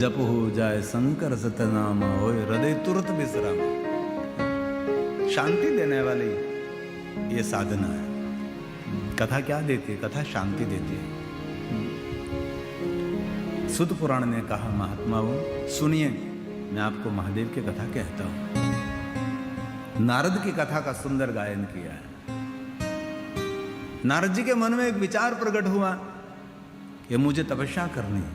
जप हो जाए शंकर सतनाम होए हृदय तुरंत विश्राम। शांति देने वाली ये साधना है। कथा क्या देती है? कथा शांति देती है। सुत पुराण ने कहा, महात्माओं सुनिए, मैं आपको महादेव की कथा कहता हूं। नारद की कथा का सुंदर गायन किया है। नारद जी के मन में एक विचार प्रकट हुआ कि मुझे तपस्या करनी है,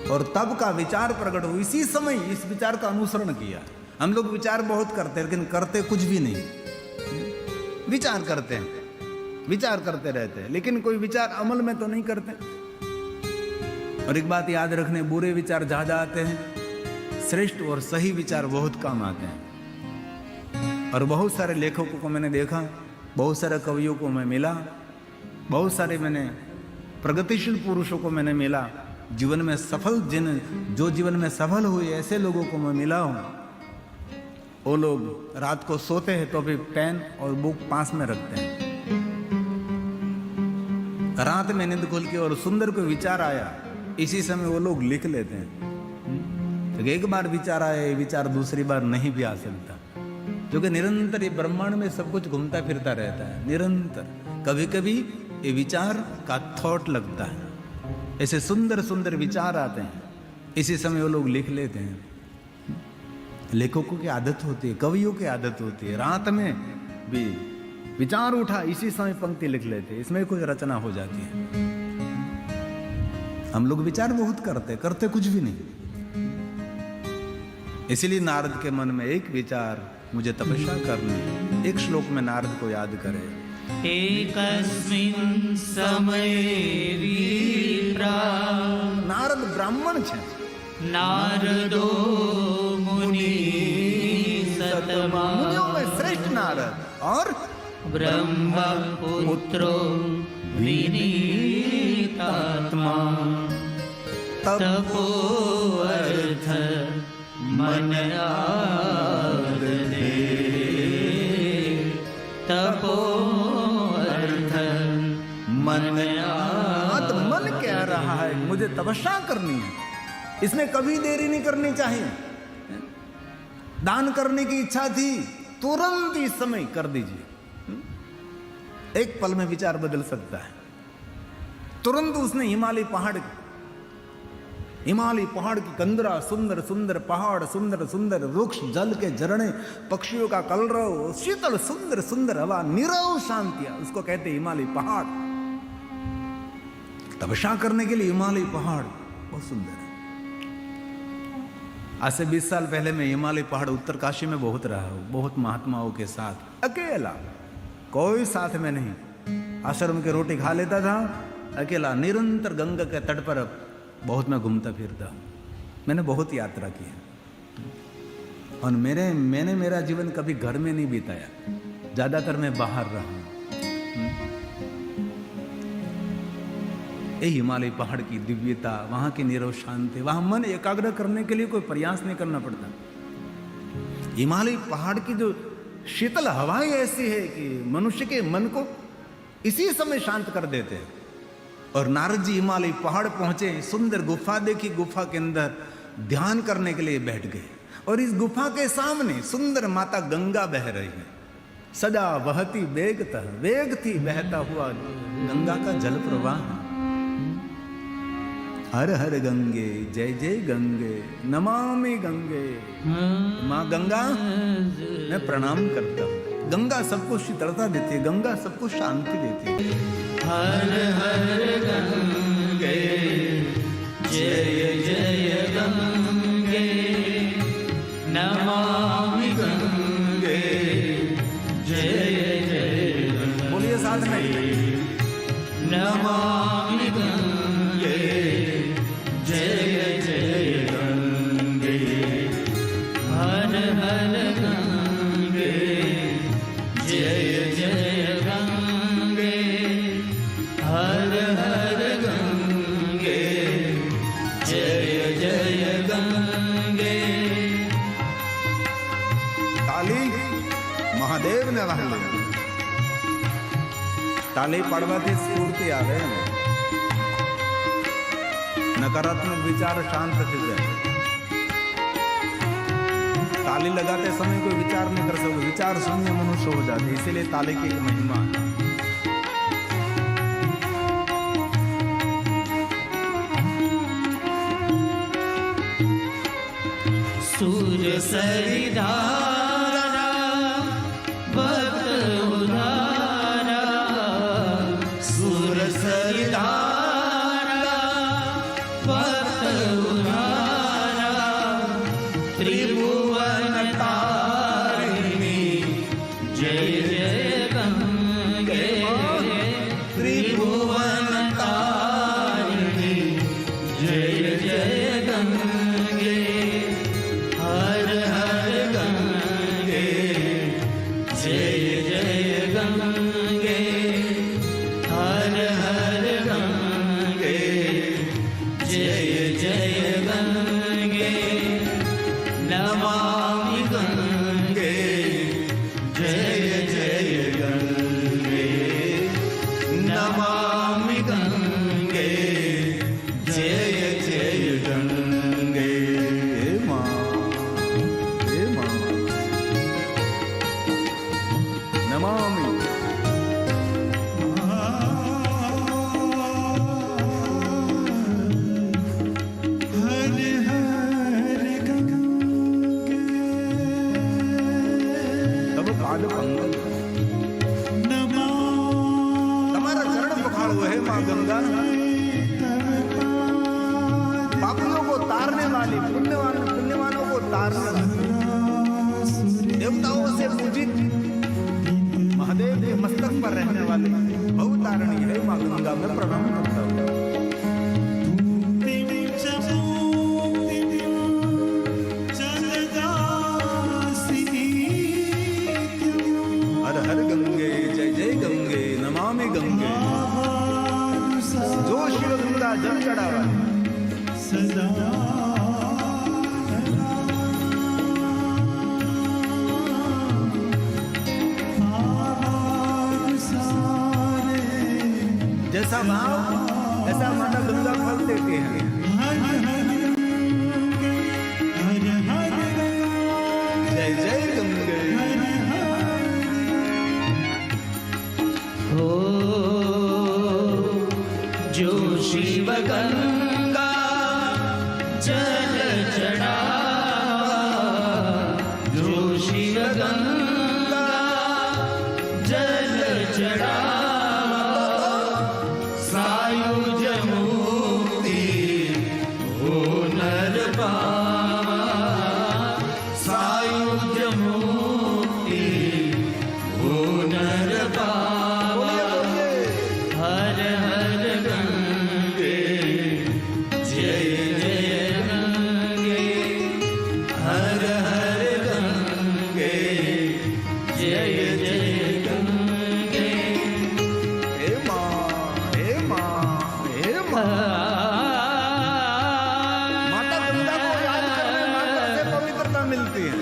और तब का विचार प्रकट हुआ। इसी समय इस विचार का अनुसरण किया। हम लोग विचार बहुत करते हैं लेकिन करते कुछ भी नहीं। विचार करते हैं, विचार करते रहते हैं, लेकिन कोई विचार अमल में तो नहीं करते। और एक बात याद रखने, बुरे विचार ज्यादा आते हैं, श्रेष्ठ और सही विचार बहुत कम आते हैं। और बहुत सारे लेखकों को मैंने देखा, बहुत सारे कवियों को मैं मिला, बहुत सारे मैंने प्रगतिशील पुरुषों को मैंने मिला, जीवन में सफल जो जीवन में सफल हुए ऐसे लोगों को मैं मिला हूं। वो लोग रात को सोते हैं तो भी पेन और बुक पास में रखते हैं। रात में नींद खुल के और सुंदर कोई विचार आया, इसी समय वो लोग लिख लेते हैं। तो एक बार विचार आया, ये विचार दूसरी बार नहीं भी आ सकता, क्योंकि निरंतर ये ब्रह्मांड में सब कुछ घूमता फिरता रहता है निरंतर। कभी कभी ये विचार का थॉट लगता है, ऐसे सुंदर सुंदर विचार आते हैं, इसी समय वो लोग लिख लेते हैं। लेखकों की आदत होती है, कवियों की आदत होती है, रात में भी विचार उठा इसी समय पंक्ति लिख लेते हैं, इसमें कुछ रचना हो जाती है। हम लोग विचार बहुत करते कुछ भी नहीं। इसीलिए नारद के मन में एक विचार, मुझे तपस्या करनी। एक श्लोक में नारद को याद करे, एकस्मिन् समये वीरा। नारद ब्राह्मण छे, नारदो मुनि सतमा। मुनियों में श्रेष्ठ नारद और ब्रह्मपुत्रो विनीतात्मा। तपो अर्थ मन आददे। तपो मन कह रहा है मुझे तपस्या करनी है, इसमें कभी देरी नहीं करनी चाहिए। दान करने की इच्छा थी, तुरंत इस समय कर दीजिए। एक पल में विचार बदल सकता है। तुरंत उसने हिमालय पहाड़ की कंदरा, सुंदर सुंदर पहाड़, सुंदर सुंदर वृक्ष, जल के झरने, पक्षियों का कलरव, शीतल सुंदर सुंदर हवा, निरव शांतिया, उसको कहते हिमालय पहाड़। तपस्या करने के लिए हिमालय पहाड़ बहुत सुंदर है। आज से 20 साल पहले मैं हिमालय पहाड़ उत्तरकाशी में बहुत रहा हूं, बहुत महात्माओं के साथ, अकेला, कोई साथ में नहीं। आश्रम के रोटी खा लेता था अकेला, निरंतर गंगा के तट पर बहुत मैं घूमता फिरता हूं। मैंने बहुत यात्रा की है, और मैंने मेरा जीवन कभी घर में नहीं बिताया, ज्यादातर मैं बाहर रहा हूं। ये हिमालय पहाड़ की दिव्यता, वहां की नीरव शांति, वहां मन एकाग्र करने के लिए कोई प्रयास नहीं करना पड़ता। हिमालय पहाड़ की जो शीतल हवाएं ऐसी है कि मनुष्य के मन को इसी समय शांत कर देते हैं। और नारद जी हिमालय पहाड़ पहुंचे, सुंदर गुफा देखी, गुफा के अंदर ध्यान करने के लिए बैठ गए। और इस गुफा के सामने सुंदर माता गंगा बह रही है, सदा बहती वेग थी बहता हुआ गंगा का जल प्रवाह। हर हर गंगे जय जय गंगे नमामि गंगे। माँ गंगा मैं प्रणाम करता हूँ। गंगा सबको शीतलता देती है, गंगा सबको शांति देती है। हर हर गंगे जय जय गंगे नमामि गंगे जय जय गंगे। बोलिए साथ में, नमामि गंगे जय जय गंगे। हर हर गंगे जय जय गंगे। हर हर गंगे जय जय गंगे। ताली महादेव ने वहां ली, ताली पड़वाથી સ્ફૂર્તિ આવે। नकारात्मक विचार शांत थे जाए। ताली लगाते समय कोई विचार नहीं कर सकते, विचार शून्य मनुष्य हो जाते, इसीलिए ताली की एक महिमा है। सूर सरिधारा भक्त उधारा, सूर सरिधारा भक्त उधारा, त्रिभुवन तारिणी जय जय गंगे, त्रिभुवन तारिणी जय जय गंगे, हर हर गंगे जय जय गंगे, हर हर गंगे जय जय गंगे, नमामि गंगे जय जय गंगे, नमामि गंगे जय जय गंगे। हे माँ, हे माँ, नमामि। तब पाद पंगल તમારા ચરણ પખાળો હે माँ गंगा, पापियों को तारने वाली, पुण्यवानों को तारने वाली, देवताओं से पूजित महादेव के मस्तक पर रहने वाले भवतारिणी है माँ गंगा, मैं प्रणाम करता हूँ। हर हर गंगे जय जय गंगे, नमामि गंगे, जो शिव गंगा जल चढ़ावा सदा। जैसा भाव ऐसा माता गंगा फल देते हैं। जय जय गंगे। हो जो शिव गंगा जल चढ़ावा, जो शिव गंगा जल चढ़ावा, सायुज मुक्ति हो नर पावा, सायुज मुक्ति हो नर पावा, हर हर गंगे जय जय गंगे, हर हर गंगे जय जय गंगे। हे माँ, हे माँ, हे माँ, माता गंगा को याद करने माता से पवित्रता मिलती है।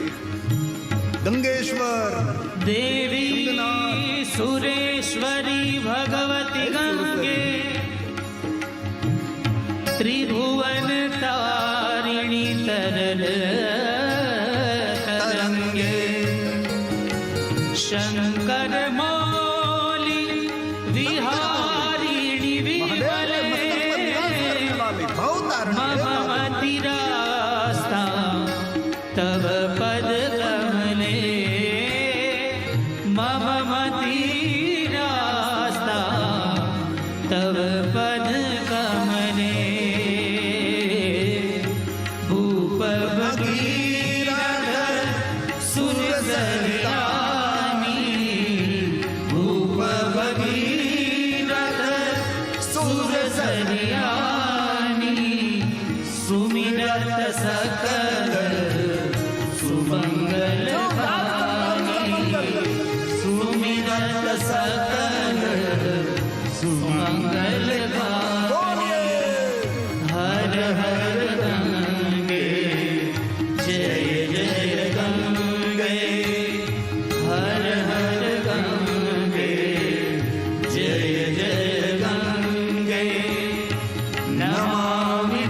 गंगेश्वर देवी सुरेश्वरी भगवती गंगे, त्रिभुवन तारिणी तरल तरंगे, शंकर मौली विहारिणी विमले, मममति रास्ता तव पद कमले, मममति रास्ता तव पद कमले, भूप भगीरथ सुर सरियानी, भूप भगीरथ सुर सरियानी, सुमिरत सकल सुमंगल भानी, सुमिरत सकल सुमंगल भानी, हर हर गंगे जय जय गंगे, हर हर गंगे जय जय गंगे, नमामि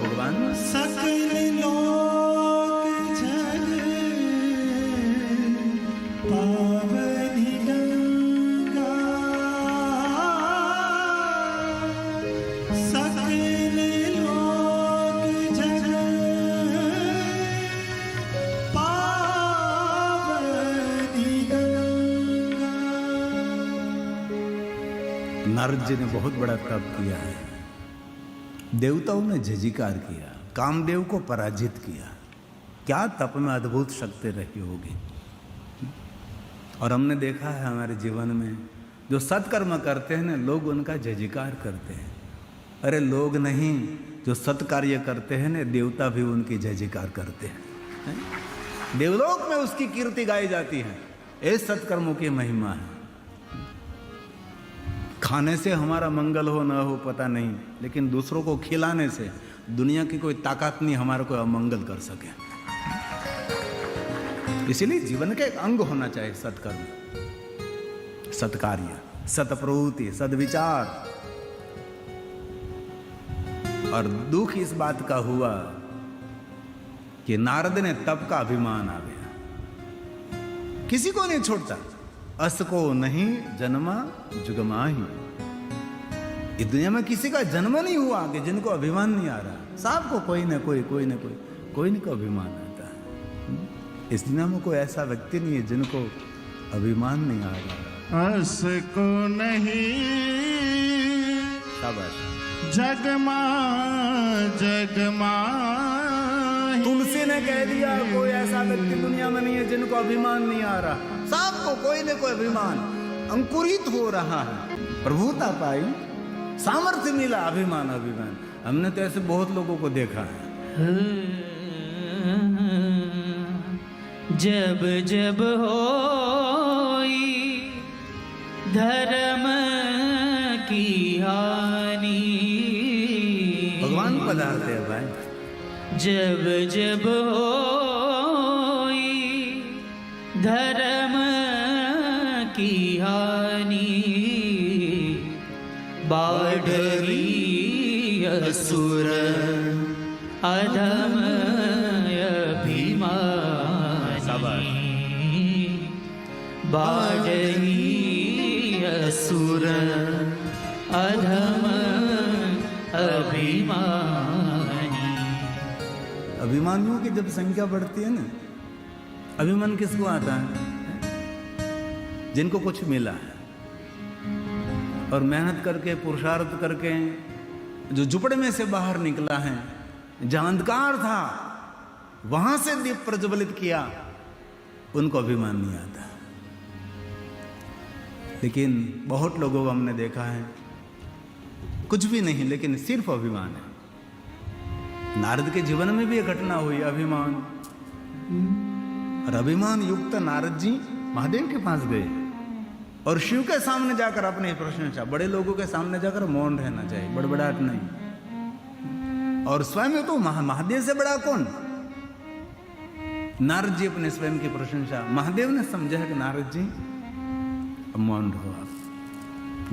भगवान। सकल लोक जग पावनी गंगा, सकल लोक जग पावनी गंगा। नारद जी ने बहुत बड़ा तप किया है, देवताओं ने जयकार किया, कामदेव को पराजित किया। क्या तप में अद्भुत शक्ति रही होगी। और हमने देखा है हमारे जीवन में जो सत्कर्म करते हैं ना, लोग उनका जयकार करते हैं। अरे लोग नहीं, जो सत्कार्य करते हैं ना, देवता भी उनकी जयकार करते हैं। देवलोक में उसकी कीर्ति गाई जाती है। ये सत्कर्मों की महिमा है। खाने से हमारा मंगल हो न हो पता नहीं, लेकिन दूसरों को खिलाने से दुनिया की कोई ताकत नहीं हमारे को अमंगल कर सके। इसीलिए जीवन का एक अंग होना चाहिए सत्कर्म, सत्कार्य, सत्प्रवृत्ति, सद्विचार। और दुख इस बात का हुआ कि नारद ने तप का अभिमान आ गया। किसी को नहीं छोड़ता, अस को नहीं जन्मा जुगमाही। इस दुनिया में किसी का जन्म नहीं हुआ कि जिनको अभिमान नहीं आ रहा। सबको कोई ना कोई को अभिमान आता है। इस दुनिया में कोई ऐसा व्यक्ति नहीं है जिनको अभिमान नहीं आ रहा। अस को नहीं शाबाश। जगमा जगमा। तुलसी ने कह दिया कोई ऐसा व्यक्ति दुनिया में नहीं है जिनको अभिमान नहीं आ रहा। सबको कोई न कोई अभिमान अंकुरित हो रहा है। प्रभुता पाई, सामर्थ्य मिला, अभिमान। हमने तो ऐसे बहुत लोगों को देखा है। जब जब होई धर्म की हानि, भगवान पधारते हैं भाई। जब जब होई धर्म की हानि, बाढ़ी असुर अधम अभिमानी, बाढ़ी असुर अधम अभिमानी। अभिमानियों की जब संख्या बढ़ती है ना, अभिमान किसको आता है? जिनको कुछ मिला है और मेहनत करके पुरुषार्थ करके जो झुपड़े में से बाहर निकला है, जहां अंधकार था वहां से दीप प्रज्वलित किया, उनको अभिमान नहीं आता। लेकिन बहुत लोगों को हमने देखा है कुछ भी नहीं, लेकिन सिर्फ अभिमान है। नारद के जीवन में भी यह घटना हुई, अभिमान। और अभिमान युक्त नारद जी महादेव के पास गए और शिव के सामने जाकर अपनी प्रशंसा। बड़े लोगों के सामने जाकर मौन रहना चाहिए, बड़बड़ाहट नहीं। और स्वयं तो महादेव से बड़ा कौन? नारद जी अपने स्वयं की प्रशंसा। महादेव ने समझा कि नारद जी मौन रहो, आप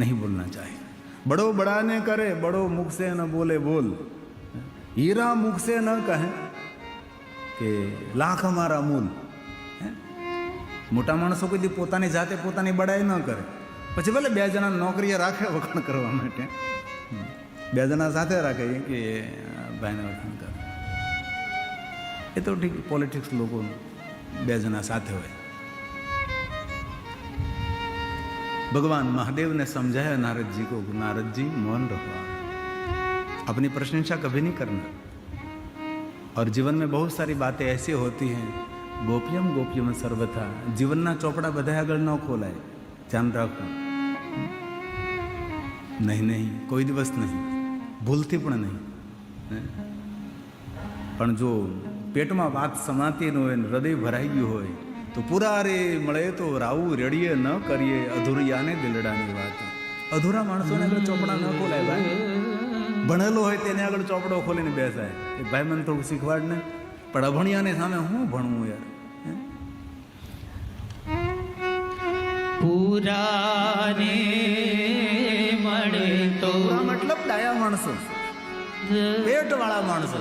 नहीं बोलना चाहिए। बड़ो बड़ा ने करे, बड़ो मुख से न बोले बोल। हीरा मुख से न कहे कि लाख हमारा मूल। मोटा माणसो कोई પોતાની જાતે પોતાની બડાઈ ન કરે, પછી ભલે બે જણા નોકરીએ રાખે વખાણ કરવા માટે, બે જણા સાથે રાખે કે ભાઈને વખાણ કરે। એ તો ઠીક, પોલિટિક્સ લોકો બે જણા સાથે હોય। भगवान महादेव ने समझाया नारद जी को, नारद जी मौन रहो, अपनी प्रशंसा कभी नहीं करना। और जीवन में बहुत सारी बातें ऐसी होती हैं, गोपियम गोपियम सर्वथा। जीवनना ચોપડા બધા આગળ ન ખોલાય, ધ્યાન રાખો। नहीं, कोई दिवस नहीं, भूलती पण नहीं। पण जो पेट में बात समाती न होय, हृदय भराई गયું હોય, तो पूरा रे મળે तो रावू रेड़िए न करिए, अधूरियाने दिलडानी बात। अधूरा माणसोने આગળ ચોપડા ન ખોલાય ભાઈ। ભણેલો હોય તેને આગળ ચોપડો ખોલીને બેસાય, ભાઈ મને થોડું શીખવાડ ને। પણ અભણિયાને સામે હું ભણવું યાર? પુરાને મળે તો પૂરા મતલબ ડાયા માણસો, પેટવાળા માણસો,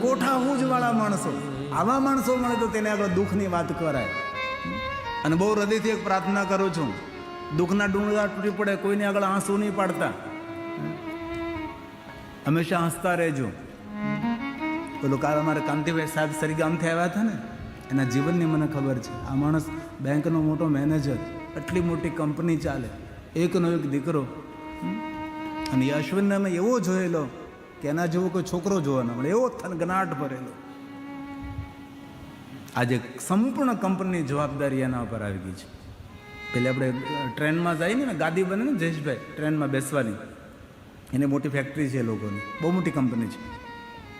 કોઠાહૂજવાળા માણસો, આવા માણસો મળે તો તેને આગળ દુઃખની વાત કરાય. અને બહુ હૃદયથી એક પ્રાર્થના કરું છું, દુઃખના ડુંગરા તૂટી પડે, કોઈને આગળ આંસુ નહીં પાડતા, હંમેશા હસતા રહેજો. પેલું કાલ અમારે કાંતિભાઈ સાહેબ સરીગામથી આવ્યા હતા ને, એના જીવનની મને ખબર છે. આ માણસ બેંકનો મોટો મેનેજર, આટલી મોટી કંપની ચાલે, એકનો એક દીકરો. અને એ અશ્વિનને અમે એવો જોયેલો કે એના જેવો કોઈ છોકરો જોવા ન મળે, એવો થનગનાટ ભરેલો. આજે સંપૂર્ણ કંપનીની જવાબદારી એના ઉપર આવી ગઈ છે. પેલે આપણે ટ્રેનમાં જઈએ ને, ગાદી બને ને જયેશભાઈ, ટ્રેનમાં બેસવાની, એને મોટી ફેક્ટરી છે એ લોકોની, બહુ મોટી કંપની છે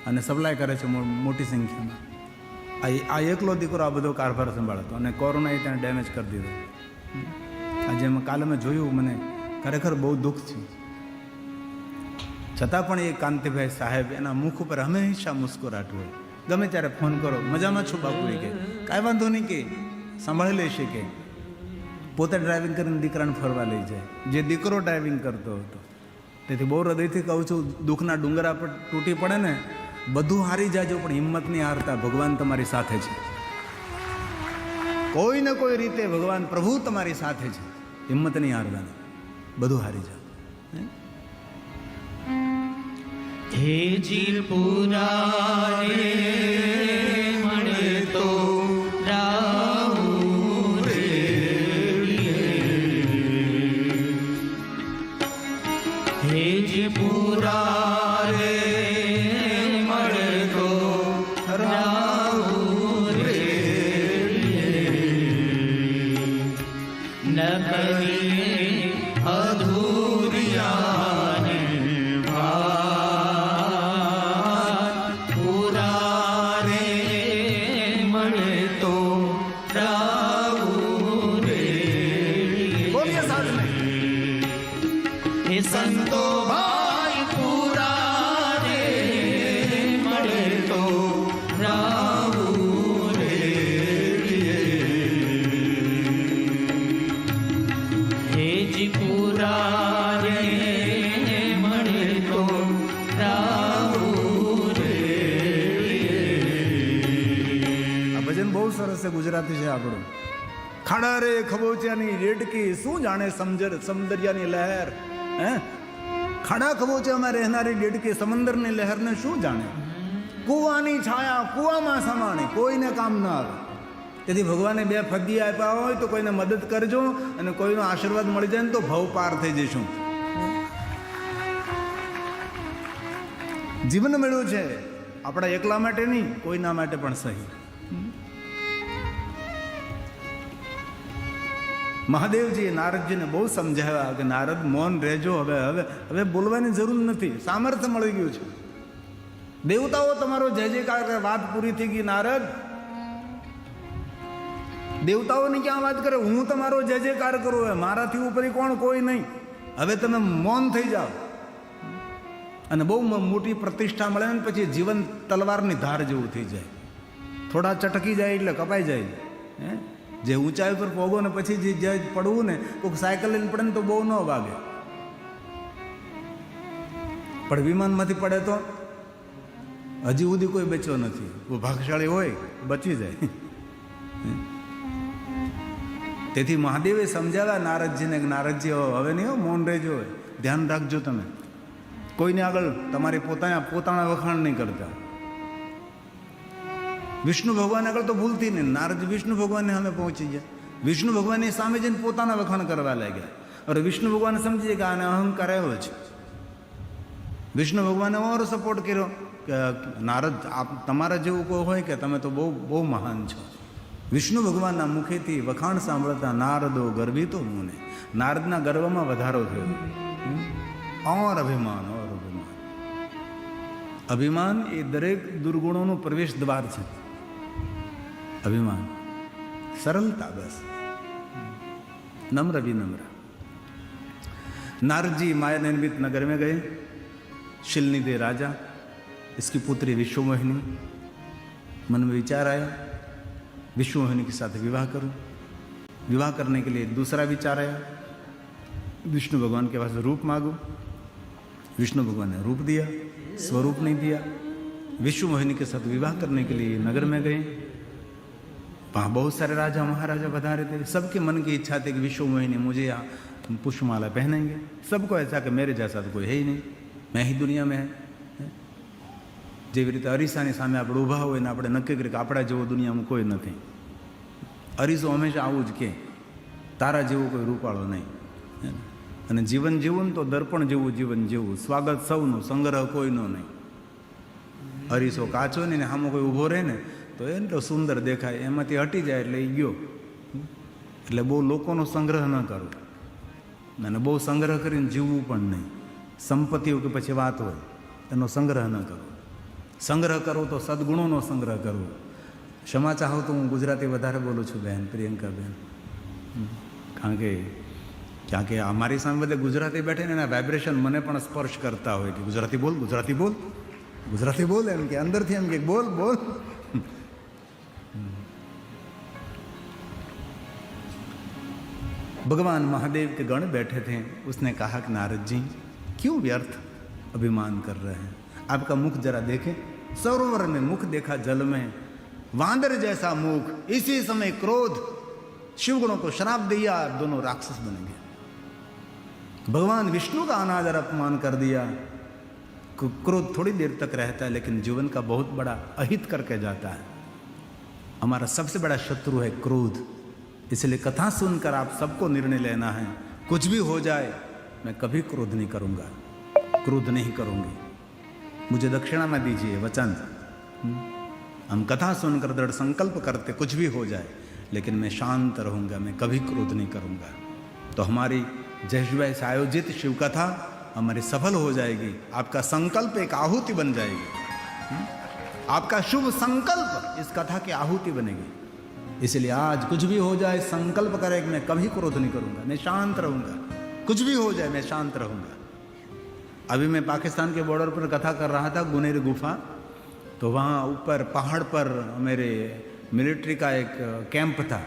અને સપ્લાય કરે છે મોટી સંખ્યામાં. આ એકલો દીકરો આ બધો કારભાર સંભાળતો અને કોરોનાએ ત્યાં ડેમેજ કરી દીધો. આજે કાલે મેં જોયું, મને ખરેખર બહુ દુઃખ છે. છતાં પણ એ કાંતિભાઈ સાહેબ, એના મુખ ઉપર હંમેશા મુસ્કુરાટ હોય. ગમે ત્યારે ફોન કરો, મજામાં છું બાપુ, કે કાંઈ વાંધો નહીં, કે સંભાળી લેશે, કે પોતે ડ્રાઇવિંગ કરીને દીકરાને ફરવા લઈ જાય, જે દીકરો ડ્રાઇવિંગ કરતો હતો. તેથી બહુ હૃદયથી કહું છું, દુઃખના ડુંગરા પર તૂટી પડે ને, બધું હારી જાજો પણ હિંમત નહીં હારતા. ભગવાન તમારી સાથે છે, કોઈ ને કોઈ રીતે ભગવાન પ્રભુ તમારી સાથે છે. હિંમત નહીં હારવાની, બધું હારી જાઓ. હેજી પુરારે મળે તો રાહુ રે, હેજી પુરારે મળે તો રાહુ રે, ન કરીએ અધૂરિયાને સંતો ભાઈ પૂરા રે મળે તો રાહુ રે, હેજી પૂરા રે મળે તો રાહુ રે. આ ભજન બહુ સરસ છે, ગુજરાતી છે આપણું. ખાડા રે ખબોચિયાની રેડકી, શું જાણે સમદરિયાની લહેર. હે, ખાડા ખબોચિયામાં રહેનારી રેડકી સમંદરની લહેરને શું જાણે. કુવાની છાયા કુવામાં સમાણે, કોઈને કામ ન આવે. તેથી ભગવાને બે ફદી આપ્યા હોય તો કોઈને મદદ કરજો, અને કોઈનો આશીર્વાદ મળી જાય ને તો ભવ પાર થઈ જઈશું. જીવન મળ્યું છે આપણા એકલા માટે નહીં, કોઈના માટે પણ સહી. મહાદેવજીએ નારદજીને બહુ સમજાવ્યા કે નારદ મૌન રહેજો, હવે હવે હવે બોલવાની જરૂર નથી, સામર્થ્ય મળી ગયું છે. દેવતાઓ તમારો જય જયકાર કરે, વાત પૂરી થઈ ગઈ. નારદ દેવતાઓની ક્યાં વાત કરે, હું તમારો જય જયકાર કરું, હવે મારાથી ઉપર કોણ, કોઈ નહીં. હવે તમે મૌન થઈ જાઓ. અને બહુ મોટી પ્રતિષ્ઠા મળે ને પછી જીવન તલવારની ધાર જેવું થઈ જાય. થોડા ચટકી જાય એટલે કપાઈ જાય. હે, જે ઊંચાઈ પર પોગો ને પછી જે પડવું ને, કોઈક સાયકલ લઈને પડે ને તો બહુ ન વાગે, પણ વિમાનમાંથી પડે તો હજી સુધી કોઈ બચ્યો નથી. ભાગશાળી હોય બચી જાય. તેથી મહાદેવે સમજાવ્યા નારદજીને, નારદજી હવે નહીં, મૌન રહેજો, ધ્યાન રાખજો. તમે કોઈને આગળ તમારી પોતાના વખાણ નહીં કરતા. વિષ્ણુ ભગવાન આગળ તો ભૂલતી નહીં. નારદ વિષ્ણુ ભગવાનને સામે પહોંચી ગયા, વિષ્ણુ ભગવાનની સામે જઈને પોતાના વખાણ કરવા લાગ્યા. અને વિષ્ણુ ભગવાન સમજી કે આને અહંકાર આવ્યો છે. વિષ્ણુ ભગવાને ઓર સપોર્ટ કર્યો કે નારદ, આપ તમારા જેવું કોઈ હોય કે તમે તો બહુ બહુ મહાન છો. વિષ્ણુ ભગવાનના મુખેથી વખાણ સાંભળતા નારદો ગર્વિતો મુને. નારદના ગર્વમાં વધારો થયો. ઓર અભિમાન, ઓર અભિમાન. અભિમાન એ દરેક દુર્ગુણોનું પ્રવેશ દ્વાર છે. અભિમાન, સરળતા, બસ नम्र विनम्र। नारद जी माया निर्मित नगर में गए। शिलनिधि राजा, इसकी पुत्री विश्वमोहिनी। मन में विचार आया विश्वमोहिनी के साथ विवाह करूं। विवाह करने के लिए दूसरा विचार आया, विष्णु भगवान के पास रूप मांगो। विष्णु भगवान ने रूप दिया, स्वरूप नहीं दिया। विश्व मोहिनी के साथ विवाह करने के लिए नगर में गए, वहाँ बहुत सारे राजा महाराजा पधारे थे। सबके मन की इच्छा थी कि विश्व मोहिनी मुझे यहाँ पुष्पमाला पहनेंगे। सबको ऐसा कि मेरे जैसा तो कोई है ही नहीं, मैं ही दुनिया में है। જેવી રીતે અરીસાની સામે આપણે ઊભા હોય ને આપણે નક્કી કરીએ કે આપણા જેવો દુનિયામાં કોઈ નથી. અરીસો હંમેશા આવું જ કે તારા જેવું કોઈ રૂપાળો નહીં. અને જીવન જીવવું ને તો દર્પણ જેવું જીવન જીવવું. સ્વાગત સૌનું, સંગ્રહ કોઈનો નહીં. અરીસો કાચો ને સામે કોઈ ઊભો રહે ને તો એને તો સુંદર દેખાય, એમાંથી હટી જાય એટલે એ ગયો. એટલે બહુ લોકોનો સંગ્રહ ન કરવો અને બહુ સંગ્રહ કરીને જીવવું પણ નહીં. સંપત્તિઓ કે પછી વાત હોય એનો સંગ્રહ ન કરવો. સંગ્રહ કરવો તો સદગુણોનો સંગ્રહ કરવો. ક્ષમા ચાહો તો હું ગુજરાતી વધારે બોલું છું બહેન પ્રિયંકાબેન, કારણ કે અમારી સામે બધે ગુજરાતી બેઠે ને એના વાઇબ્રેશન મને પણ સ્પર્શ કરતા હોય કે ગુજરાતી બોલ, ગુજરાતી બોલ, ગુજરાતી બોલ, એમ કે અંદરથી એમ કે બોલ બોલ. भगवान महादेव के गण बैठे थे. उसने कहा कि नारद जी क्यों व्यर्थ अभिमान कर रहे हैं, आपका मुख जरा देखें. सरोवर में मुख देखा जल में, वांदर जैसा मुख. इसी समय क्रोध शिवगुणों को श्राप दिया, दोनों राक्षस बन गए. भगवान विष्णु का अनादर अपमान कर दिया. क्रोध थोड़ी देर तक रहता है लेकिन जीवन का बहुत बड़ा अहित करके जाता है. हमारा सबसे बड़ा शत्रु है क्रोध. इसलिए कथा सुनकर आप सबको निर्णय लेना है, कुछ भी हो जाए मैं कभी क्रोध नहीं करूंगा, क्रोध नहीं करूंगी. मुझे दक्षिणा में दीजिए वचन. हम कथा सुनकर दृढ़ संकल्प करते कुछ भी हो जाए लेकिन मैं शांत रहूंगा, मैं कभी क्रोध नहीं करूंगा. तो हमारी जयजुबाई से आयोजित शिव कथा हमारी सफल हो जाएगी. आपका संकल्प एक आहुति बन जाएगी. आपका शुभ संकल्प इस कथा की आहुति बनेगी. इसलिए आज कुछ भी हो जाए संकल्प करें कि मैं कभी क्रोध नहीं करूंगा, मैं शांत रहूंगा. कुछ भी हो जाए मैं शांत रहूंगा. अभी मैं पाकिस्तान के बॉर्डर पर कथा कर रहा था, गुनेर गुफा. तो वहाँ ऊपर पहाड़ पर मेरे मिलिट्री का एक कैंप था.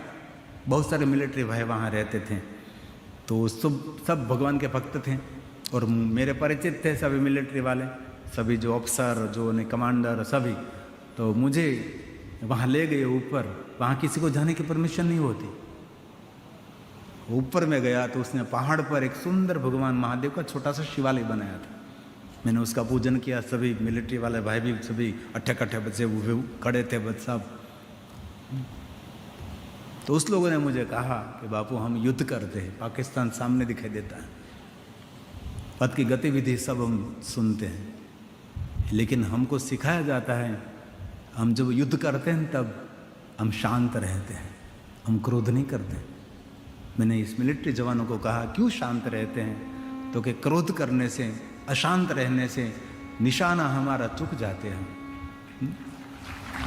बहुत सारे मिलिट्री भाई वहाँ रहते थे. तो सब भगवान के भक्त थे और मेरे परिचित थे सभी मिलिट्री वाले, सभी जो ऑफिसर, जो कमांडर, सभी. तो मुझे वहाँ ले गए ऊपर. वहाँ किसी को जाने की परमिशन नहीं होती. ऊपर में गया तो उसने पहाड़ पर एक सुंदर भगवान महादेव का छोटा सा शिवालय बनाया था. मैंने उसका पूजन किया. सभी मिलिट्री वाले भाई भी सभी अट्ठे कट्ठे बच्चे खड़े थे बस सब. तो उस लोगों ने मुझे कहा कि बापू हम युद्ध करते हैं, पाकिस्तान सामने दिखाई देता है, पद की गतिविधि सब हम सुनते हैं, लेकिन हमको सिखाया जाता है हम जब युद्ध करते हैं तब हम शांत रहते हैं, हम क्रोध नहीं करते. मैंने इस मिलिट्री जवानों को कहा क्यों शांत रहते हैं, तो कि क्रोध करने से, अशांत रहने से निशाना हमारा चुक जाते हैं.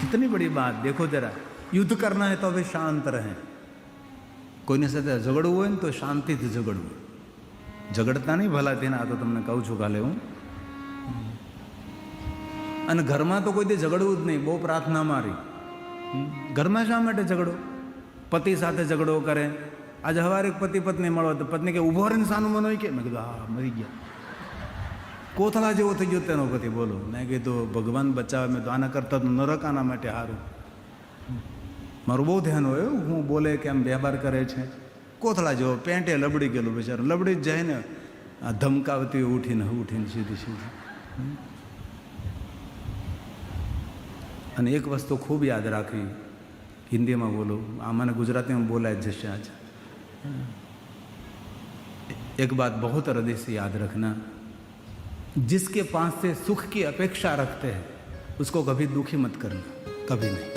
कितनी बड़ी बात. देखो जरा, युद्ध करना है तो अभी शांत रहें. કોઈની સાથે ઝઘડવું હોય ને તો શાંતિથી ઝઘડવું. ઝઘડતા નહીં ભલા તેના. આ તો તમને કહું છું કાલે હું. અને ઘરમાં તો કોઈ દી ઝઘડવું જ નહીં. બહુ પ્રાર્થના મારી. ઘરમાં શા માટે ઝઘડો? પતિ સાથે ઝઘડો કરે. આજે સવારે પતિ પત્ની મળો તો પત્ની કે ઊભો રહીને સાનું મન હોય કે, મેં કીધું હા મરી ગયા. કોથળા જેવો થઈ ગયો તેનો પતિ. બોલો. મેં કીધું ભગવાન બચાવે, મેં તો આના કરતાં તો નરક આના માટે સારું. મારું બહુ ધ્યાન હોય હું બોલે કે આમ વ્યવહાર કરે છે. કોથળા જેવો પેન્ટે લબડી ગયેલું બિચારું. લબડી જ જાય ને આ ધમકાવતી ઉઠીને સીધી સીધી. અને એક વસ્તુ ખૂબ યાદ રાખવી, હિન્દીમાં બોલું, આ મને ગુજરાતીમાં બોલાય જ જશે आज. एक बात बहुत हृदय से याद रखना, जिसके पास से सुख की अपेक्षा रखते हैं उसको कभी दुखी मत करना, कभी नहीं.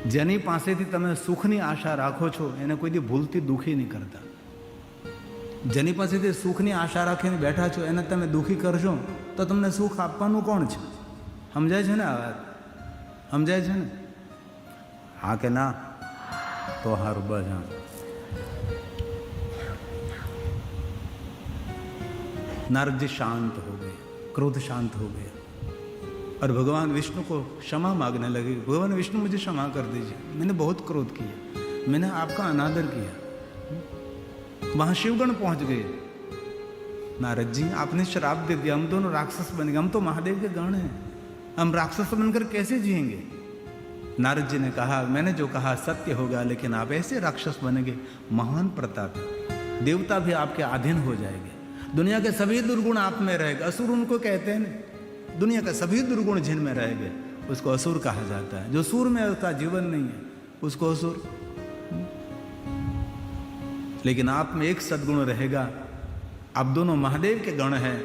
જેની પાસેથી તમે સુખની આશા રાખો છો એને કોઈ દી ભૂલથી દુઃખી નહીં કરતા. જેની પાસેથી સુખની આશા રાખીને બેઠા છો એને તમે દુઃખી કરશો તો તમને સુખ આપવાનું કોણ છે? સમજાય છે ને આ વાત? સમજાય છે ને? હા કે ના? તો સારું બસ. હા, नारद जी शांत हो गए, क्रोध शांत हो गया और भगवान विष्णु को क्षमा मांगने लगे. भगवान विष्णु मुझे क्षमा कर दीजिए, मैंने बहुत क्रोध किया, मैंने आपका अनादर किया. वहां शिवगण पहुंच गए. नारद जी आपने श्राप दे दिया, हम दोनों राक्षस बन गए, हम तो महादेव के गण हैं, हम राक्षस बनकर कैसे जिएंगे। नारद जी ने कहा मैंने जो कहा सत्य होगा, लेकिन आप ऐसे राक्षस बनेंगे महान प्रताप, देवता भी आपके अधीन हो जाएंगे, दुनिया के सभी दुर्गुण आप में रहेगा। असुर उनको कहते हैं ना, दुनिया के सभी दुर्गुण जिनमें रहेंगे उसको असुर कहा जाता है। जो सूर में उसका जीवन नहीं है उसको असुर। लेकिन आप में एक सद्गुण रहेगा, आप दोनों महादेव के गण हैं,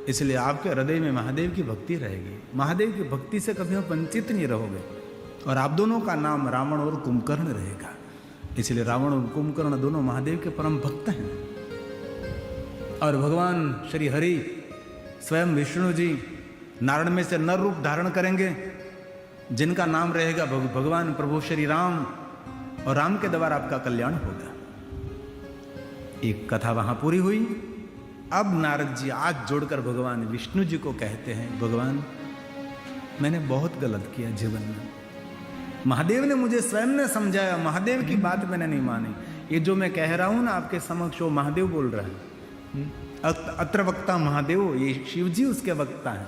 इसलिए आपके हृदय में महादेव की भक्ति रहेगी। महादेव की भक्ति से कभी आप वंचित नहीं रहोगे। और आप दोनों का नाम रावण और कुंभकर्ण रहेगा, इसलिए रावण और कुंभकर्ण दोनों महादेव के परम भक्त हैं। और भगवान श्री हरि स्वयं विष्णु जी नारायण में से नर रूप धारण करेंगे, जिनका नाम रहेगा भगवान प्रभु श्री राम, और राम के द्वारा आपका कल्याण होगा। एक कथा वहां पूरी हुई। अब नारद जी आज जोड़कर भगवान विष्णु जी को कहते हैं, भगवान मैंने बहुत गलत किया जीवन में, महादेव ने मुझे स्वयं ने समझाया, महादेव की बात मैंने नहीं मानी। ये जो मैं कह रहा हूं ना आपके समक्ष, वो महादेव बोल रहा है। अत्र वक्ता महादेव, ये शिव जी उसके वक्ता है।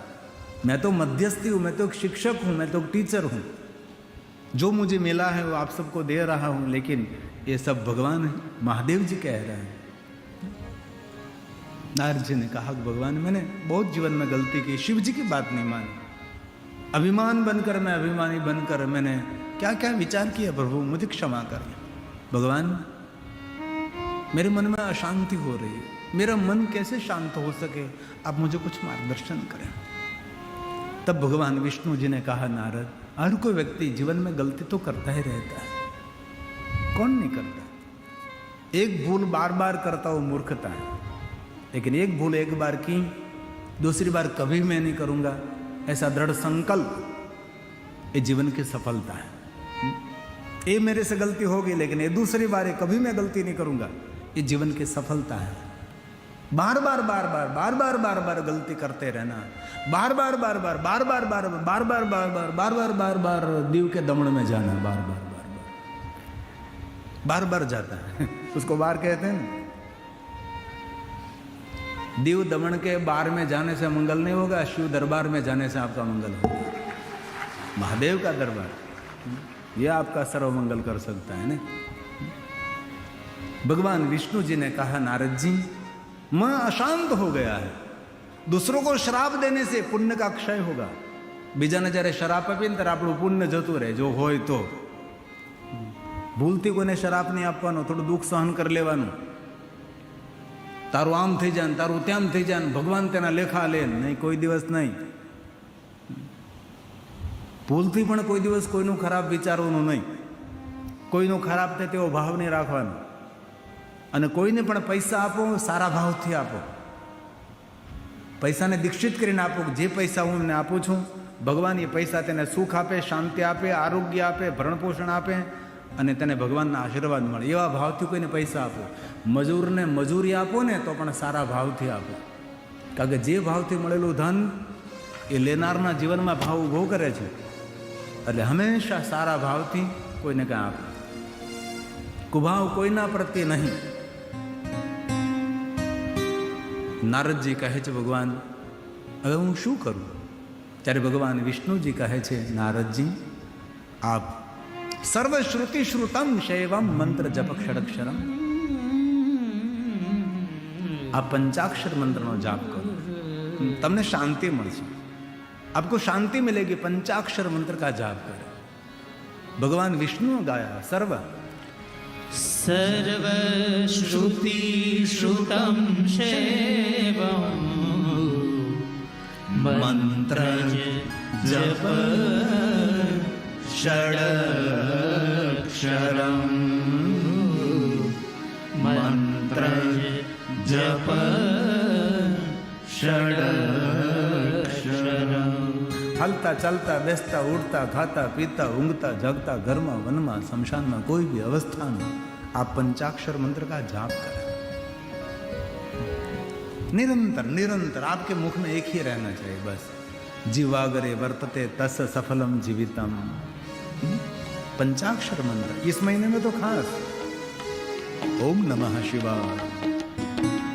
मैं तो मध्यस्थी हूं, मैं तो एक शिक्षक हूं, मैं तो एक टीचर हूं, जो मुझे मिला है वो आप सबको दे रहा हूं, लेकिन ये सब भगवान महादेव जी कह रहे हैं। नारद जी ने कहा भगवान मैंने बहुत जीवन में गलती की, शिव जी की बात नहीं मानी, अभिमान बनकर मैं अभिमानी बनकर मैंने क्या क्या विचार किया, प्रभु मुझे क्षमा करें। भगवान मेरे मन में अशांति हो रही है, मेरा मन कैसे शांत हो सके, आप मुझे कुछ मार्गदर्शन करें। तब भगवान विष्णु जी ने कहा नारद, हर कोई व्यक्ति जीवन में गलती तो करता ही रहता है, कौन नहीं करता। एक भूल बार बार करता हो मूर्खता है, लेकिन एक भूल एक बार की, दूसरी बार कभी मैं नहीं करूंगा, ऐसा दृढ़ संकल्प ये जीवन की सफलता है। ये मेरे से गलती होगी, लेकिन ये दूसरी बार कभी मैं गलती नहीं करूंगा, ये जीवन की सफलता है। बार बार बार बार बार बार बार बार गलती करते रहना, बार बार बार बार बार बार बार बार बार बार बार बार बार बार बार बार दीव के दमन में जाना, बार बार बार बार बार बार जाता है, उसको बार कहते हैं ना। दीव दमन के बार में जाने से मंगल नहीं होगा, शिव दरबार में जाने से आपका मंगल होगा। महादेव का दरबार ये आपका सर्वमंगल कर सकता है ना। भगवान विष्णु जी ने कहा नारद जी मैं अशांत हो गया है, दूसरों को श्राप देने से पुण्य का क्षय होगा। બીજાને જ્યારે શરાપ આપીને ત્યારે આપણું પુણ્ય જતું રહે, જો હોય તો ભૂલથી કોઈને શરાપ નહીં આપવાનો, થોડું દુઃખ સહન કરી લેવાનું, તારું આમ થઈ જાય ને તારું તેમ થઈ જાય ને ભગવાન તેના લેખા લે નહીં, કોઈ દિવસ નહીં। ભૂલથી પણ કોઈ દિવસ કોઈનું ખરાબ વિચારવાનું નહીં, કોઈનું ખરાબ થાય તેવો ભાવ નહીં રાખવાનો, અને કોઈને પણ પૈસા આપો સારા ભાવથી આપો, પૈસાને દીક્ષિત કરીને આપો। જે પૈસા હું એમને આપું છું ભગવાન એ પૈસા તેને સુખ આપે, શાંતિ આપે, આરોગ્ય આપે, ભરણપોષણ આપે અને તેને ભગવાનના આશીર્વાદ મળે, એવા ભાવથી કોઈને પૈસા આપો। મજૂરને મજૂરી આપો ને તો પણ સારા ભાવથી આપો, કારણ કે જે ભાવથી મળેલું ધન એ લેનારના જીવનમાં ભાવ ઊભો કરે છે, એટલે હંમેશા સારા ભાવથી કોઈને કાંઈ આપો, કુભાવ કોઈના પ્રત્યે નહીં। નારદજી કહે છે ભગવાન હવે હું શું કરું? ત્યારે ભગવાન વિષ્ણુજી કહે છે નારદજી આપ સર્વશ્રુતિ શ્રુતમ શૈવમ મંત્ર જપ ષડક્ષરમ, આ પંચાક્ષર મંત્રનો જાપ કરો, તમને શાંતિ મળશે, आपको शांति मिलेगी। पंचाक्षर मंत्र का जाप करें। भगवान विष्णु गाया सर्व सर्वश्रुति श्रुतं शैवं मंत्र जप षडक्षरं, मंत्र जप षडक्षरं। हलता चलता बेसता उड़ता खाता पीता ऊँगता जगता घर में वन में शमशान में कोई भी अवस्था में आप पंचाक्षर मंत्र का जाप करें। निरंतर निरंतर आपके मुख में एक ही रहना चाहिए बस, जीवागरे वर्तते तस् सफलम जीवितम। पंचाक्षर मंत्र इस महीने में तो खास। ओम नमः शिवाय।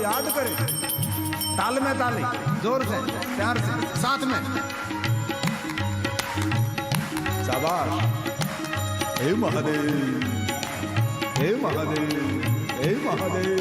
याद करे, ताल में ताली, जोर से, प्यार से, साथ में। शाबाश। हे महादेव, हे महादेव, हे महादेव,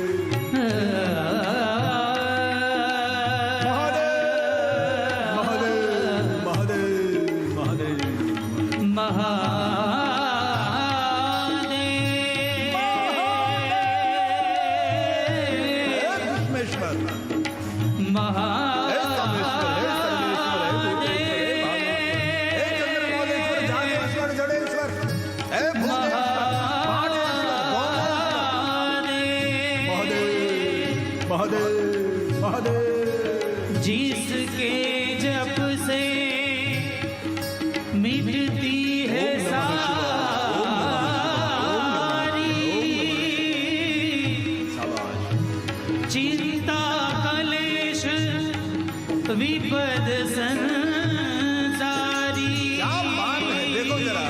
जिसके जप से मिटती है सारी चिंता कलेश विपद संसारी। क्या बात है, देखो जरा।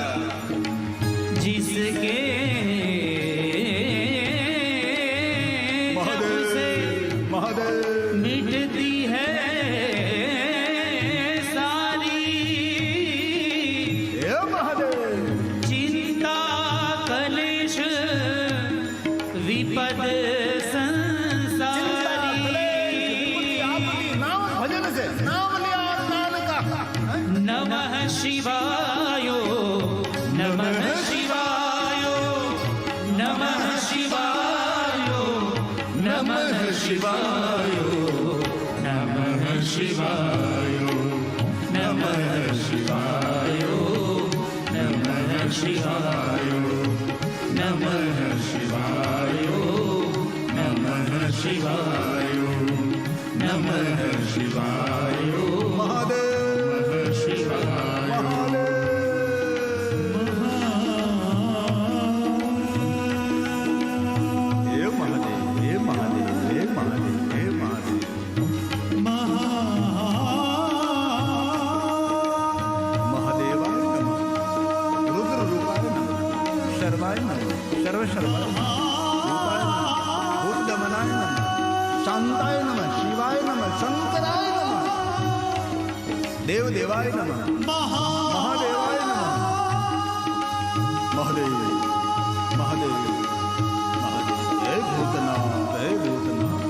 जिसके मिटती है सारी चिंता कलेश विपद संसारी। भजन से नाम लिया और नाम का। नमः शिवाय, नमः शिवाय, नमः शिवाय, नमः शिवाय, नमः शिवाय, नमः शिवाय, नमः शिवाय, नमः शिवाय, नमः शिवाय, नमः शिवाय, महादेव, शिवाय। हे महादेव, हे महादेव, हे महादेव, हे महादेव। महादेवाय नमः, रुद्र रूपाय नमः, शर्वाय नमः, सर्व शर्वाय नमः, रूपाय नमः, भूत दमनाय नमः, शांताय नमः, शिवाय नमः, शंकराय नमः, देव देवाय नमः, महादेवाय नमः। महादेव, महादेव, महादेव। हे भूतनाथ, हे भूतनाथ,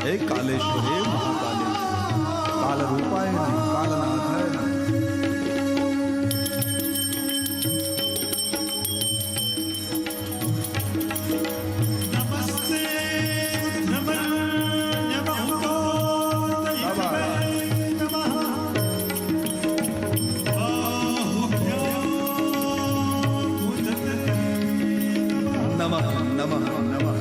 हे कालेश्वर, हे महाकालेश्वर, काल रूपाय नमः, कालनाथाय नमः। नमस्ते नमः नमः नमः नमः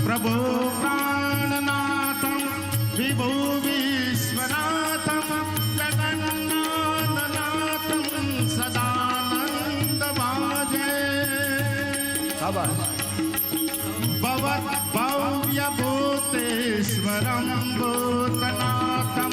प्रभु प्राणनाथं विभो विश्वनाथं जगन्नाथनाथं सदानंद भाजे भवत् भव्य भूतेश्वरं भूतनाथं